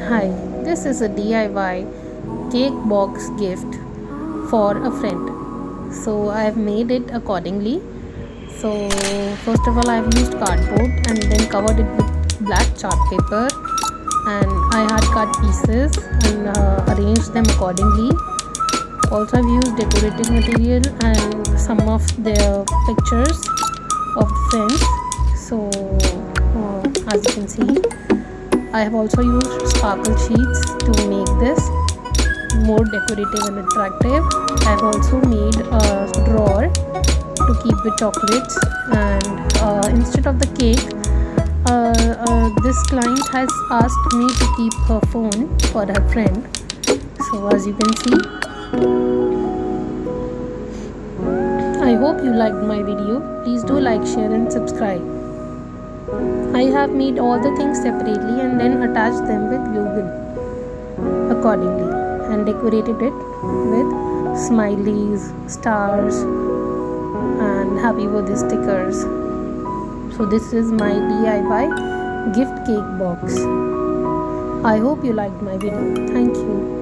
Hi, this is a DIY cake box gift for a friend. So I have made it accordingly. So first of all, I have used cardboard and then covered it with black chart paper, and I had cut pieces and arranged them accordingly. Also, I've used decorative material and some of their pictures of friends. So as you can see, I have also used sparkle sheets to make this more decorative and attractive. I have also made a drawer to keep the chocolates, and instead of the cake, this client has asked me to keep her phone for her friend. So as you can see, I hope you liked my video. Please do like, share and subscribe. I have made all the things separately and then attached them with glue gun accordingly and decorated it with smileys, stars and happy birthday stickers. So this is my DIY gift cake box. I hope you liked my video. Thank you.